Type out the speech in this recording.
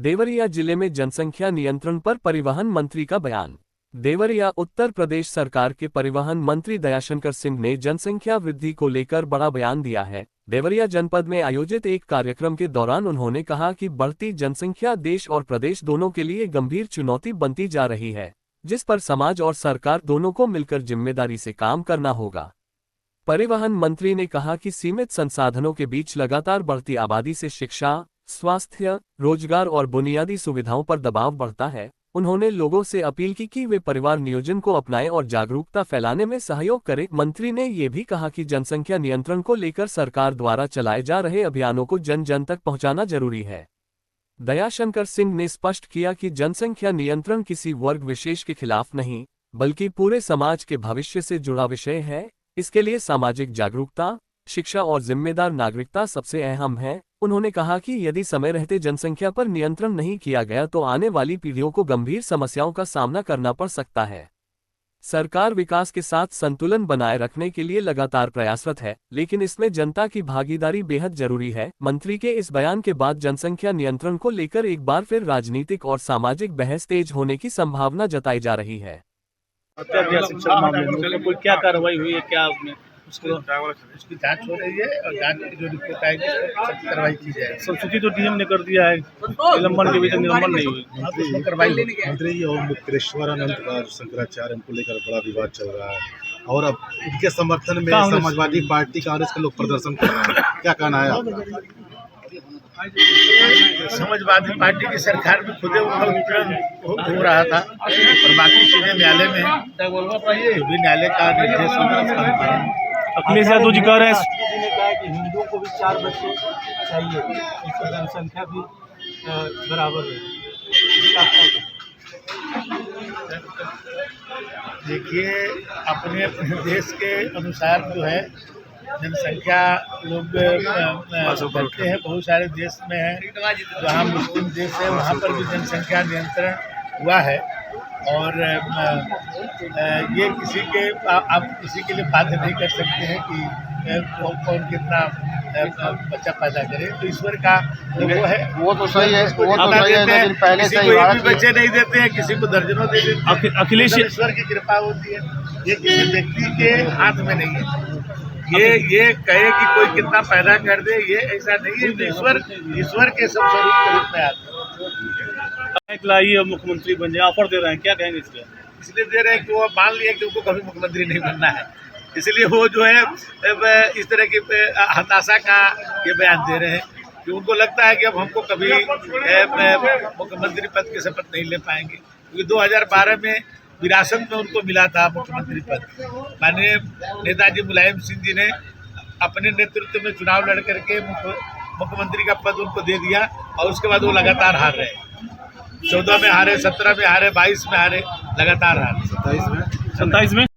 देवरिया जिले में जनसंख्या नियंत्रण पर परिवहन मंत्री का बयान। देवरिया उत्तर प्रदेश सरकार के परिवहन मंत्री दयाशंकर सिंह ने जनसंख्या वृद्धि को लेकर बड़ा बयान दिया है। देवरिया जनपद में आयोजित एक कार्यक्रम के दौरान उन्होंने कहा कि बढ़ती जनसंख्या देश और प्रदेश दोनों के लिए गंभीर चुनौती बनती जा रही है, जिस पर समाज और सरकार दोनों को मिलकर जिम्मेदारी से काम करना होगा। परिवहन मंत्री ने कहा कि सीमित संसाधनों के बीच लगातार बढ़ती आबादी से शिक्षा, स्वास्थ्य, रोजगार और बुनियादी सुविधाओं पर दबाव बढ़ता है। उन्होंने लोगों से अपील की कि वे परिवार नियोजन को अपनाएं और जागरूकता फैलाने में सहयोग करें। मंत्री ने ये भी कहा कि जनसंख्या नियंत्रण को लेकर सरकार द्वारा चलाए जा रहे अभियानों को जन जन तक पहुंचाना जरूरी है। दयाशंकर सिंह ने स्पष्ट किया कि जनसंख्या नियंत्रण किसी वर्ग विशेष के खिलाफ नहीं, बल्कि पूरे समाज के भविष्य से जुड़ा विषय है। इसके लिए सामाजिक जागरूकता, शिक्षा और जिम्मेदार नागरिकता सबसे अहम है। उन्होंने कहा कि यदि समय रहते जनसंख्या पर नियंत्रण नहीं किया गया तो आने वाली पीढ़ियों को गंभीर समस्याओं का सामना करना पड़ सकता है। सरकार विकास के साथ संतुलन बनाए रखने के लिए लगातार प्रयासरत है, लेकिन इसमें जनता की भागीदारी बेहद जरूरी है। मंत्री के इस बयान के बाद जनसंख्या नियंत्रण को लेकर एक बार फिर राजनीतिक और सामाजिक बहस तेज होने की संभावना जताई जा रही है। शिक्षा मामले में कोई क्या कार्रवाई हुई है, क्या उसमें उसकी जांच हो रही है और जांच की जो रिपोर्ट आएगी सख्त कार्रवाई की जाएगी। सब सूची तो डीएम ने कर दिया है, निलंबन के भी निलंबन नहीं हुई। मंत्री जी और मुक्तेश्वरानंद का शंकराचार्य को लेकर बड़ा विवाद चल रहा है और अब इनके समर्थन में समाजवादी पार्टी कांग्रेस के लोग प्रदर्शन कर रहे हैं, क्या कहना है आपका? समाजवादी पार्टी की सरकार में खुदे उत्पीड़न हो रहा था और बाकी चीजें न्यायालय में भी न्यायालय का निर्देश होगा। अखिलेश यादव जी कह रहे हैं ने कहा कि हिंदुओं को भी 4 बच्चे चाहिए, इसकी जनसंख्या भी बराबर है। देखिए, अपने अपने देश के अनुसार जो है जनसंख्या लोग बढ़ते हैं। बहुत सारे देश में है, जहाँ मुस्लिम देश है वहाँ पर भी जनसंख्या नियंत्रण हुआ है और ये किसी के आप किसी के लिए बाध्य नहीं कर सकते हैं कि कौन कितना बच्चा पैदा करे। तो ईश्वर का वो है, वो तो सही है, वो तो सही है, लेकिन पहले से ही एक भी बच्चे नहीं देते हैं, किसी को दर्जनों दे देते हैं। अखिलेश ईश्वर की कृपा होती है, ये किसी व्यक्ति के हाथ में नहीं है। ये कहे कि कोई कितना पैदा कर दे, ये ऐसा नहीं है। ईश्वर के सब स्वरूप के रूप में आते लाइए मुख्यमंत्री बन जाए, ऑफर दे रहे हैं, क्या कहेंगे इसलिए? इसलिए दे रहे हैं कि वो मान लिया कि उनको कभी मुख्यमंत्री नहीं बनना है, इसलिए वो जो है इस तरह की हताशा का ये बयान दे रहे हैं कि उनको लगता है कि अब हमको कभी मुख्यमंत्री पद की शपथ नहीं ले पाएंगे, क्योंकि 2012 में विरासत में उनको मिला था मुख्यमंत्री पद। माननीय नेताजी मुलायम सिंह जी ने अपने नेतृत्व में चुनाव लड़ करके मुख्यमंत्री का पद उनको दे दिया और उसके बाद वो लगातार हार रहे। 14 में हारे, 17 में हारे, 22 में हारे, लगातार हारे, 27 में